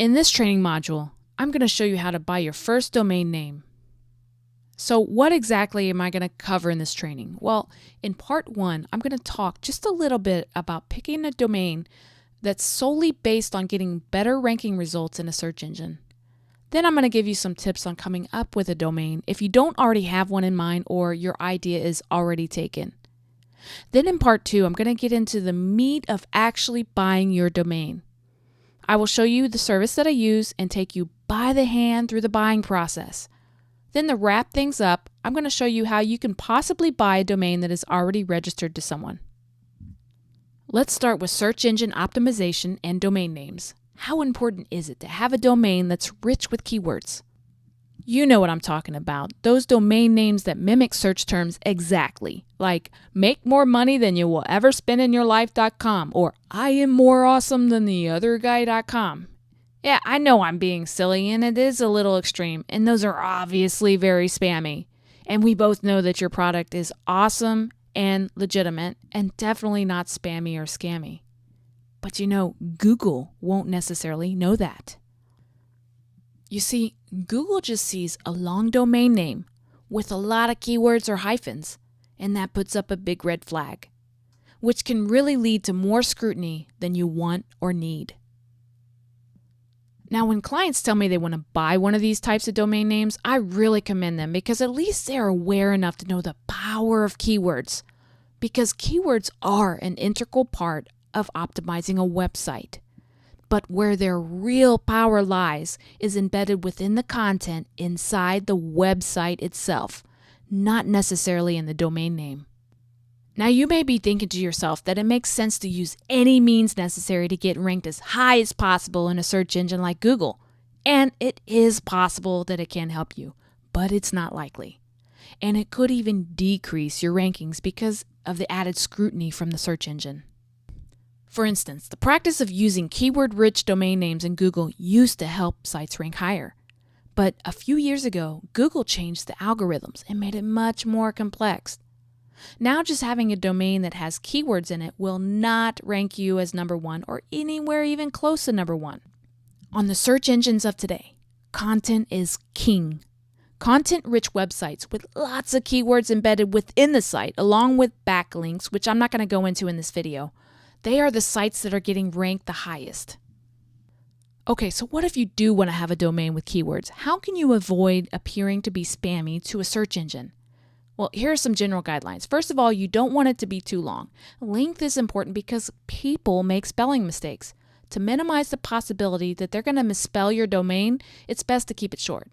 In this training module, I'm going to show you how to buy your first domain name. So what exactly am I going to cover in this training? Well, in part 1, I'm going to talk just a little bit about picking a domain that's solely based on getting better ranking results in a search engine. Then I'm going to give you some tips on coming up with a domain if you don't already have one in mind or your idea is already taken. Then in part 2, I'm going to get into the meat of actually buying your domain. I will show you the service that I use and take you by the hand through the buying process. Then to wrap things up, I'm going to show you how you can possibly buy a domain that is already registered to someone. Let's start with search engine optimization and domain names. How important is it to have a domain that's rich with keywords? You know what I'm talking about. Those domain names that mimic search terms exactly, like make more money than you will ever spend in your life.com or I am more awesome than the other guy.com. Yeah, I know I'm being silly and it is a little extreme, and those are obviously very spammy. And we both know that your product is awesome and legitimate and definitely not spammy or scammy. But you know, Google won't necessarily know that. You see, Google just sees a long domain name with a lot of keywords or hyphens, and that puts up a big red flag, which can really lead to more scrutiny than you want or need. Now, when clients tell me they want to buy one of these types of domain names, I really commend them because at least they're aware enough to know the power of keywords, because keywords are an integral part of optimizing a website. But where their real power lies is embedded within the content inside the website itself, not necessarily in the domain name. Now you may be thinking to yourself that it makes sense to use any means necessary to get ranked as high as possible in a search engine like Google. And it is possible that it can help you, but it's not likely. And it could even decrease your rankings because of the added scrutiny from the search engine. For instance, the practice of using keyword-rich domain names in Google used to help sites rank higher. But a few years ago, Google changed the algorithms and made it much more complex. Now just having a domain that has keywords in it will not rank you as number 1 or anywhere even close to number 1. On the search engines of today, content is king. Content-rich websites with lots of keywords embedded within the site, along with backlinks, which I'm not going to go into in this video, they are the sites that are getting ranked the highest. Okay, so what if you do want to have a domain with keywords? How can you avoid appearing to be spammy to a search engine? Well, here are some general guidelines. First of all, you don't want it to be too long. Length is important because people make spelling mistakes. To minimize the possibility that they're going to misspell your domain, it's best to keep it short.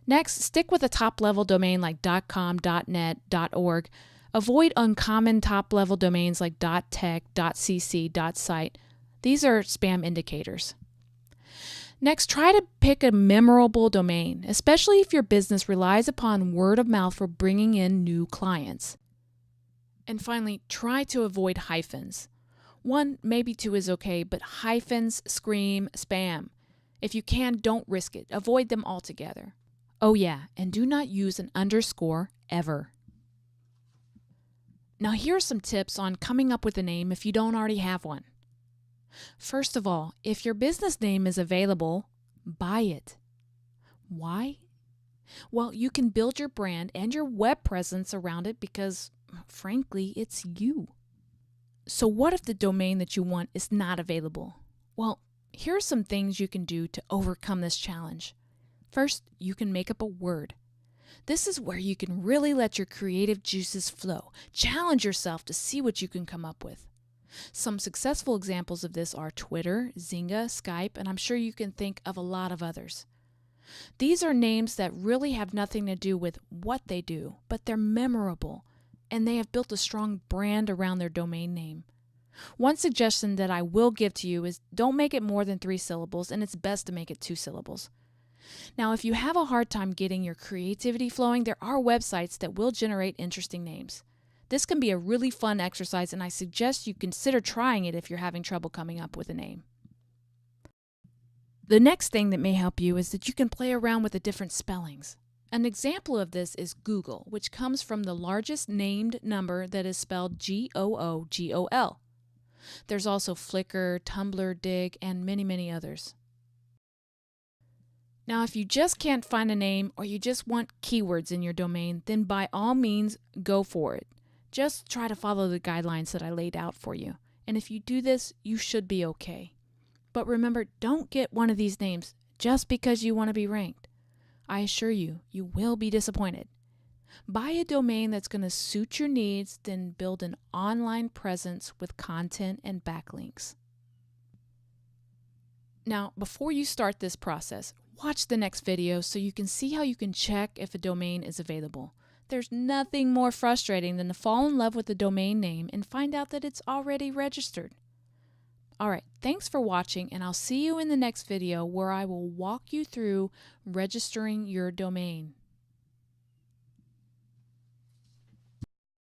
Next, stick with a top-level domain like .com, .net, .org. Avoid uncommon top-level domains like .tech, .cc, .site. These are spam indicators. Next, try to pick a memorable domain, especially if your business relies upon word of mouth for bringing in new clients. And finally, try to avoid hyphens. 1, maybe 2 is okay, but hyphens scream spam. If you can, don't risk it. Avoid them altogether. Oh yeah, and do not use an underscore ever. Now here are some tips on coming up with a name if you don't already have one. First of all, if your business name is available, buy it. Why? Well, you can build your brand and your web presence around it because, frankly, it's you. So what if the domain that you want is not available? Well, here are some things you can do to overcome this challenge. First, you can make up a word. This is where you can really let your creative juices flow. Challenge yourself to see what you can come up with. Some successful examples of this are Twitter, Zynga, Skype, and I'm sure you can think of a lot of others. These are names that really have nothing to do with what they do, but they're memorable, and they have built a strong brand around their domain name. One suggestion that I will give to you is don't make it more than 3 syllables, and it's best to make it 2 syllables. Now, if you have a hard time getting your creativity flowing, there are websites that will generate interesting names. This can be a really fun exercise, and I suggest you consider trying it if you're having trouble coming up with a name. The next thing that may help you is that you can play around with the different spellings. An example of this is Google, which comes from the largest named number that is spelled Googol. There's also Flickr, Tumblr, Dig, and many, many others. Now, if you just can't find a name or you just want keywords in your domain, then by all means, go for it. Just try to follow the guidelines that I laid out for you. And if you do this, you should be okay. But remember, don't get one of these names just because you want to be ranked. I assure you, you will be disappointed. Buy a domain that's going to suit your needs, then build an online presence with content and backlinks. Now, before you start this process, watch the next video so you can see how you can check if a domain is available. There's nothing more frustrating than to fall in love with a domain name and find out that it's already registered. Alright, thanks for watching, and I'll see you in the next video where I will walk you through registering your domain.